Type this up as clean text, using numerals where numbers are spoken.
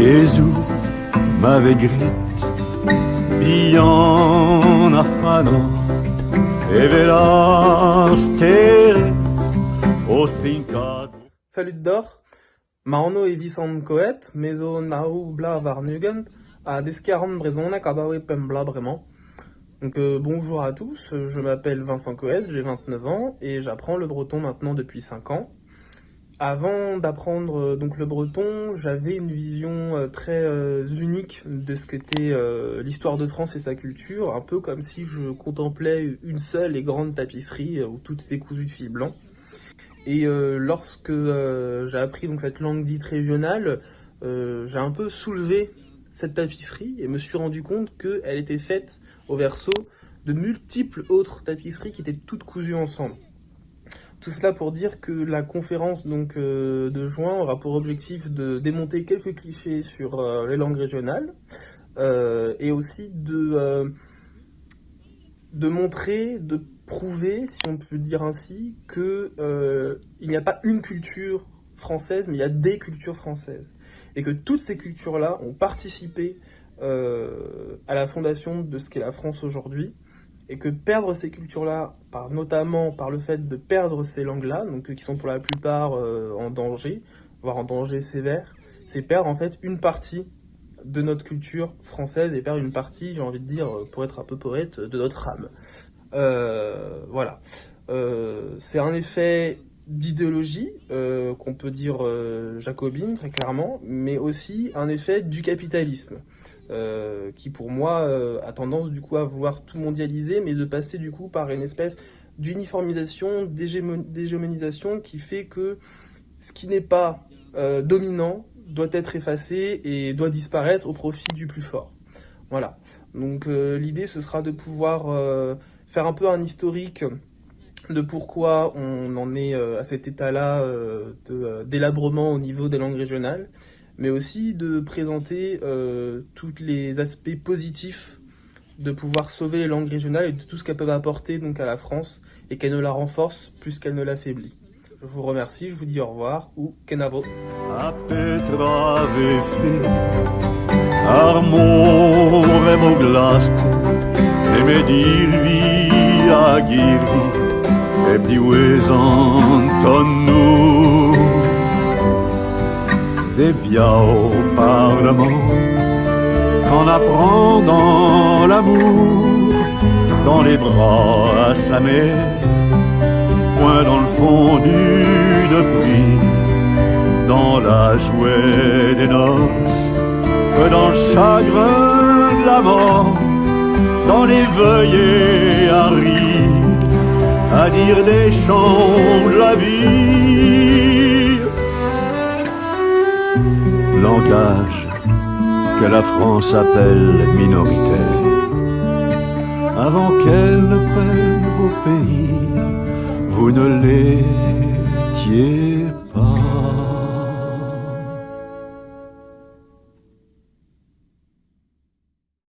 Jesu m'avait grit, Bian Arpano, Evelastere, Ostrinkat. Salut d'or, Marno e Vicent Coët, Meso Nau Bla Varnugend, à Descaran Brezona, Kabawe Pembla vraiment. Donc bonjour à tous, je m'appelle Vincent Coët, j'ai 29 ans et j'apprends le breton maintenant depuis 5 ans. Avant d'apprendre donc le breton, j'avais une vision très unique de ce qu'était l'histoire de France et sa culture, un peu comme si je contemplais une seule et grande tapisserie où tout était cousu de fil blanc. Et lorsque j'ai appris donc cette langue dite régionale, j'ai un peu soulevé cette tapisserie et me suis rendu compte qu'elle était faite au verso de multiples autres tapisseries qui étaient toutes cousues ensemble. Tout cela pour dire que la conférence donc, de juin aura pour objectif de démonter quelques clichés sur les langues régionales et aussi de montrer, de prouver, si on peut dire ainsi, que il n'y a pas une culture française, mais il y a des cultures françaises. Et que toutes ces cultures-là ont participé à la fondation de ce qu'est la France aujourd'hui. Et que perdre ces cultures-là, notamment par le fait de perdre ces langues-là, donc qui sont pour la plupart en danger, voire en danger sévère, c'est perdre en fait une partie de notre culture française et perdre une partie, j'ai envie de dire, pour être un peu poète, de notre âme. Voilà. C'est un effet d'idéologie, qu'on peut dire jacobine très clairement, mais aussi un effet du capitalisme. Qui pour moi a tendance du coup à vouloir tout mondialiser, mais de passer du coup par une espèce d'uniformisation, d'hégémonisation qui fait que ce qui n'est pas dominant doit être effacé et doit disparaître au profit du plus fort. Voilà. Donc l'idée ce sera de pouvoir faire un peu un historique de pourquoi on en est à cet état-là délabrement au niveau des langues régionales, mais aussi de présenter tous les aspects positifs de pouvoir sauver les langues régionales et de tout ce qu'elles peuvent apporter donc à la France et qu'elle ne la renforce plus qu'elle ne l'affaiblit. Je vous remercie, je vous dis au revoir ou Kenavo. A Petra vefe, Armor emoglaste, e me dirvi a girvi, e bdiwezan tonnou. Des biao parlement, qu'en apprendant l'amour, dans les bras à sa mère, point dans le fondu de pluie, dans la joie des noces, que dans le chagrin de la mort, dans les veillées à rire, à dire des chants de la vie. Langage que la France appelle minoritaire. Avant qu'elle ne prenne vos pays, vous ne l'étiez